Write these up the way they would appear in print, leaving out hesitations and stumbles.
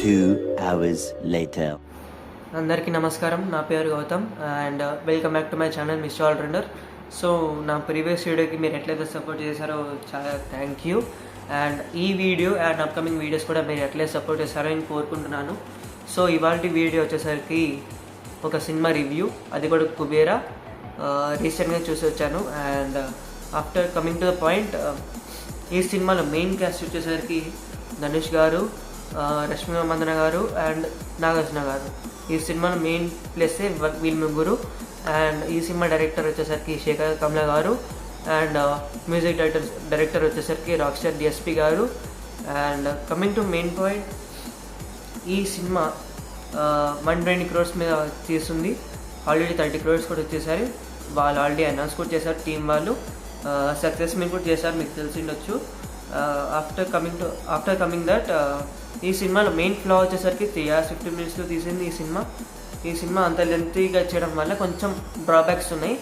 2 hours later. అందరికీ నమస్కారం. నా పేరు Gautam and welcome back to my channel mister allrounder. So నా ప్రీవియస్ వీడియోకి మీరు ఎట్లయితే సపోర్ట్ చేశారో చాలా థ్యాంక్ యూ. అండ్ ఈ వీడియో అండ్ అప్కమింగ్ వీడియోస్ కూడా మీరు ఎట్లయితే సపోర్ట్ చేశారో అని కోరుకుంటున్నాను. సో ఇవాళ వీడియో వచ్చేసరికి ఒక సినిమా రివ్యూ, అది కూడా కుబేరా. రీసెంట్గా చూసి వచ్చాను. And after coming to the point, ఈ సినిమాలో మెయిన్ క్యాస్ట్ వచ్చేసరికి ధనుష్ గారు, రష్మిక మందన గారు అండ్ నాగార్జున గారు. ఈ సినిమాలో మెయిన్ ప్లస్ వీళ్ళు ముగ్గురు. అండ్ ఈ సినిమా డైరెక్టర్ వచ్చేసరికి శేఖర్ కమల గారు అండ్ మ్యూజిక్ డైరెక్టర్ వచ్చేసరికి రాక్ స్టార్ డిఎస్పి గారు. And coming to main point, ఈ సినిమా 120 crores మీద తీస్తుంది. ఆల్రెడీ 30 crores కూడా వచ్చేసారు. వాళ్ళు ఆల్రెడీ అనౌన్స్ కూడా చేశారు, టీం వాళ్ళు. సక్సెస్ మీట్ కూడా చేశారు, మీకు తెలిసి ఉండొచ్చు. ఆఫ్టర్ కమింగ్ దట్, ఈ సినిమాలో మెయిన్ ఫ్లా వచ్చేసరికి 3 hours 50 minutes తీసింది ఈ సినిమా అంత లెంతీగా చేయడం వల్ల కొంచెం డ్రాబ్యాక్స్ ఉన్నాయి.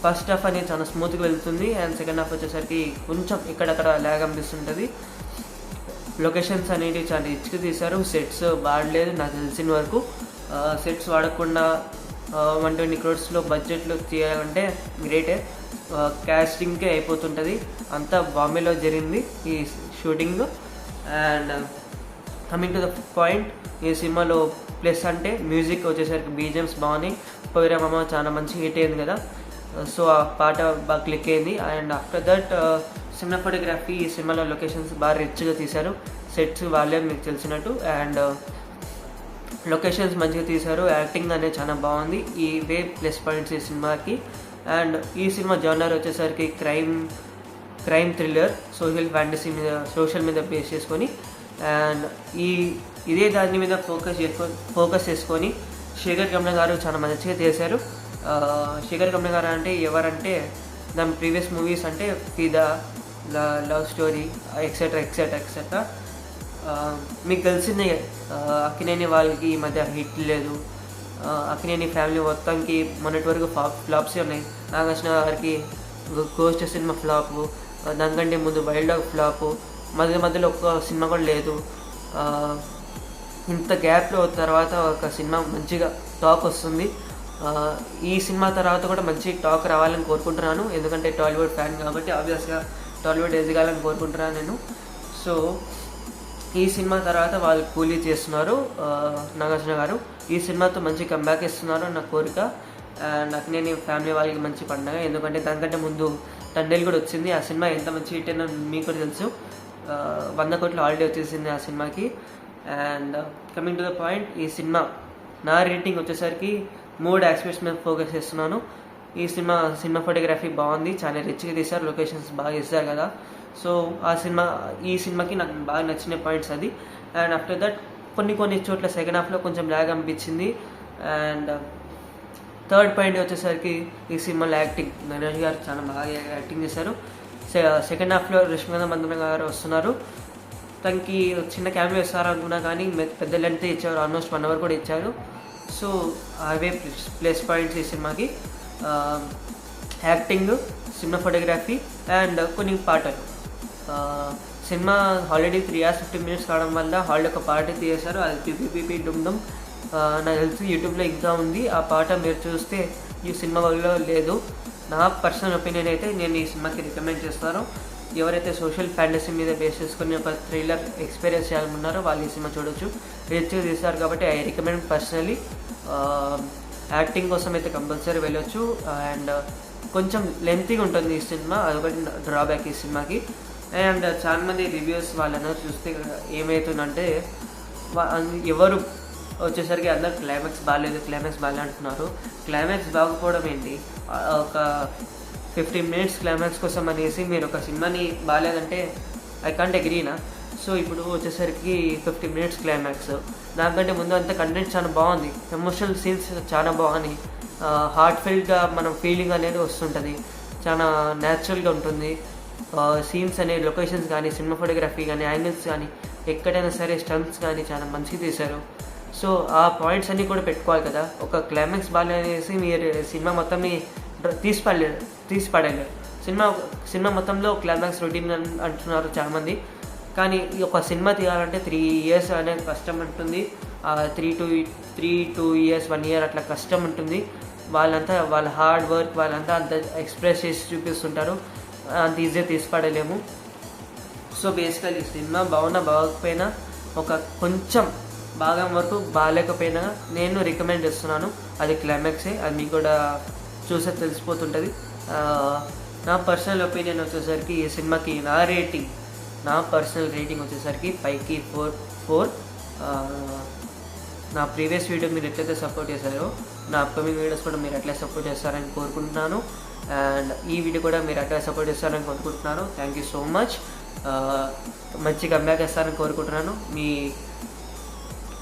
ఫస్ట్ హాఫ్ అనేది చాలా స్మూత్గా వెళ్తుంది అండ్ సెకండ్ హాఫ్ వచ్చేసరికి కొంచెం ఇక్కడక్కడ ల్యాగ్ అనిపిస్తుంటుంది. లొకేషన్స్ అనేవి చాలా రిచ్గా తీశారు. సెట్స్ వాడలేదు నాకు తెలిసిన వరకు. సెట్స్ వాడకుండా 120 crores బడ్జెట్లో తీయాలంటే గ్రేటే. క్యాస్టింగ్కే అయిపోతుంటుంది. అంతా బాంబేలో జరిగింది ఈ shooting. And coming to the point, ఈ సినిమాలో ప్లస్ అంటే మ్యూజిక్ వచ్చేసరికి బీజిఎమ్స్ బాగున్నాయి. పోయిరామమ్మ చాలా మంచి హిట్ అయింది కదా, సో ఆ పాట బాగా క్లిక్ అయింది. అండ్ ఆఫ్టర్ దట్ సినిమాటోగ్రఫీ, ఈ సినిమాలో లొకేషన్స్ బాగా రిచ్గా తీశారు. సెట్స్ వాళ్ళే మీకు తెలిసినట్టు. అండ్ లొకేషన్స్ మంచిగా తీశారు. యాక్టింగ్ అనేది చాలా బాగుంది. ఇవే ప్లస్ పాయింట్స్ ఈ సినిమాకి. అండ్ ఈ సినిమా జోనర్ వచ్చేసరికి క్రైమ్ థ్రిల్లర్, సోషల్ మీద బేస్ చేసుకొని. అండ్ ఇదే దాని మీద ఫోకస్ చేసుకొని శేఖర్ కమల గారు చాలా మంచిగా చేశారు. శేఖర్ కమల గారు అంటే ఎవరంటే, దాని ప్రీవియస్ మూవీస్ అంటే ఫిదా, లవ్ స్టోరీ, ఎక్సెట్రా. మీకు తెలిసిందే, అక్కినేని వాళ్ళకి ఈ మధ్య హిట్ లేదు. అక్కినేని ఫ్యామిలీ మొత్తానికి మొన్నటి వరకు ఫ్లాప్సే ఉన్నాయి. నాగార్జున గారికి గోస్ట్ సినిమా ఫ్లాపు, దానికంటే ముందు వైల్డ్ డాగ్ ఫ్లాపు, మధ్యలో ఒక్క సినిమా కూడా లేదు. ఇంత గ్యాప్లో తర్వాత ఒక సినిమా మంచిగా టాక్ వస్తుంది. ఈ సినిమా తర్వాత కూడా మంచి టాక్ రావాలని కోరుకుంటున్నాను, ఎందుకంటే టాలీవుడ్ ఫ్యాన్ కాబట్టి ఆబ్వియస్గా టాలీవుడ్ ఎదగాలని కోరుకుంటున్నాను నేను. సో ఈ సినిమా తర్వాత వాళ్ళు కూలీ చేస్తున్నారు నాగార్జున గారు. ఈ సినిమాతో మంచి కంబ్యాక్ ఇస్తున్నారు నా కోరిక. అండ్ అక్కినేని ఫ్యామిలీ వాళ్ళకి మంచి పండుగ, ఎందుకంటే దానికంటే ముందు తండ్రి కూడా వచ్చింది. ఆ సినిమా ఎంత మంచి హిట్ అయినా మీకు కూడా తెలుసు. 100 crores ఆల్రెడీ వచ్చేసింది ఆ సినిమాకి. And coming to the point, ఈ సినిమా నా రేటింగ్ వచ్చేసరికి 3 aspects మీద ఫోకస్ చేస్తున్నాను. ఈ సినిమా ఫోటోగ్రఫీ బాగుంది, చాలా రిచ్గా తీశారు, లొకేషన్స్ బాగా ఇస్తారు కదా. సో ఈ సినిమాకి నాకు బాగా నచ్చిన పాయింట్స్ అది. అండ్ ఆఫ్టర్ దట్ కొన్ని చోట్ల సెకండ్ హాఫ్లో కొంచెం ల్యాగ్ అనిపించింది. అండ్ థర్డ్ పాయింట్ వచ్చేసరికి ఈ సినిమాలో యాక్టింగ్, ధనుష్ గారు చాలా బాగా యాక్టింగ్ చేశారు. సెకండ్ హాఫ్లో రష్మిక మందన గారు వస్తున్నారు. తనకి చిన్న క్యామియో ఇస్తారు అనుకున్నా కానీ పెద్ద లెంత్ ఇచ్చారు, ఆల్మోస్ట్ 1 hour కూడా ఇచ్చారు. సో అవే ప్లస్ పాయింట్స్ ఈ సినిమాకి. యాక్టింగ్, సినిమా ఫోటోగ్రఫీ అండ్ కొన్ని పాటలు. సినిమా ఆల్రెడీ 3 hours 50 minutes కావడం వల్ల హాల్లో ఒక పాట తీసేశారు, అది పిపి డుమ్ డుమ్. నాకు తెలిసి యూట్యూబ్లో ఇంకా ఉంది ఆ పాట. మీరు చూస్తే ఈ సినిమా వల్ల లేదు. నా పర్సనల్ ఒపీనియన్ అయితే నేను ఈ సినిమాకి రికమెండ్ చేస్తాను. ఎవరైతే సోషల్ ఫ్యాంటసీ మీద బేస్ చేసుకుని ఒక థ్రిల్లర్ ఎక్స్పీరియన్స్ చేయాలనుకున్నారో వాళ్ళు ఈ సినిమా చూడొచ్చు. రిచ్గా తీస్తారు కాబట్టి ఐ రికమెండ్ పర్సనలీ. యాక్టింగ్ కోసం అయితే కంపల్సరీ వెళ్ళొచ్చు. అండ్ కొంచెం లెంతీగా ఉంటుంది ఈ సినిమా, అదొకటి డ్రాబ్యాక్ ఈ సినిమాకి. అండ్ చాలామంది రివ్యూస్ వాళ్ళందరూ చూస్తే ఏమవుతుందంటే, ఎవరు వచ్చేసరికి అందరు క్లైమాక్స్ బాగాలేదు అంటున్నారు. క్లైమాక్స్ బాగపోవడం ఏంటి? ఒక 15 minutes క్లైమాక్స్ కోసం అనేసి మీరు ఒక సినిమాని బాగాలేదంటే ఐ కాంట్ అగ్రీనా. సో ఇప్పుడు వచ్చేసరికి 15 minutes క్లైమాక్స్, దానికంటే ముందు అంత కంటెంట్ చాలా బాగుంది, ఎమోషనల్ సీన్స్ చాలా బాగున్నాయి, హార్ట్ ఫెల్ట్గా మనం ఫీలింగ్ అనేది వస్తుంటుంది, చాలా న్యాచురల్గా ఉంటుంది. సీన్స్ అనే లొకేషన్స్ కానీ, సినిమా ఫోటోగ్రఫీ కానీ, యాంగిల్స్ కానీ, ఎక్కడైనా సరే స్టంట్స్ కానీ చాలా మంచిగా తీశారు. సో ఆ పాయింట్స్ అన్నీ కూడా పెట్టుకోవాలి కదా. ఒక క్లైమాక్స్ బాగాలేనేసి మీరు సినిమా మొత్తంని తీసి పడలేరు. సినిమా మొత్తంలో క్లైమాక్స్ రొటీన్ అంటున్నారు చాలామంది, కానీ ఈ ఒక సినిమా తీయాలంటే 3 years అనేది కష్టం ఉంటుంది. 2 years 1 year అట్లా కష్టం ఉంటుంది. వాళ్ళంతా వాళ్ళ హార్డ్ వర్క్ వాళ్ళంతా అంత ఎక్స్ప్రెస్ చేసి చూపిస్తుంటారు. అంత ఈజీగా తీసిపడలేము. సో బేసికలీ సినిమా బాగోకపోయినా ఒక కొంచెం భాగం వరకు బాగాలేకపోయినా నేను రికమెండ్ చేస్తున్నాను. అది క్లైమాక్సే, అది మీకు కూడా చూసే తెలిసిపోతుంటుంది. నా పర్సనల్ ఒపీనియన్ వచ్చేసరికి ఈ సినిమాకి నా పర్సనల్ రేటింగ్ వచ్చేసరికి 5కి 4. నా ప్రీవియస్ వీడియో మీరు ఎట్లయితే సపోర్ట్ చేశారో నా అప్కమింగ్ వీడియోస్ కూడా మీరు అట్లా సపోర్ట్ చేస్తారని కోరుకుంటున్నాను. అండ్ ఈ వీడియో కూడా మీరు అట్లా సపోర్ట్ చేస్తారని కోరుకుంటున్నాను. Thank you so much. మంచి కంబ్యాక్ చేస్తారని కోరుకుంటున్నాను.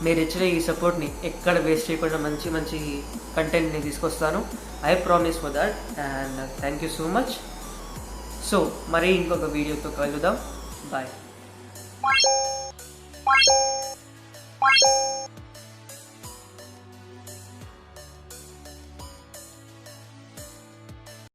మీరు ఇచ్చిన ఈ సపోర్ట్ని ఎక్కడ వేస్ట్ చేయకుండా మంచి కంటెంట్ని తీసుకొస్తాను. I promise for that. And thank you so much. So మరీ ఇంకొక వీడియోతో కలుద్దాం. బాయ్.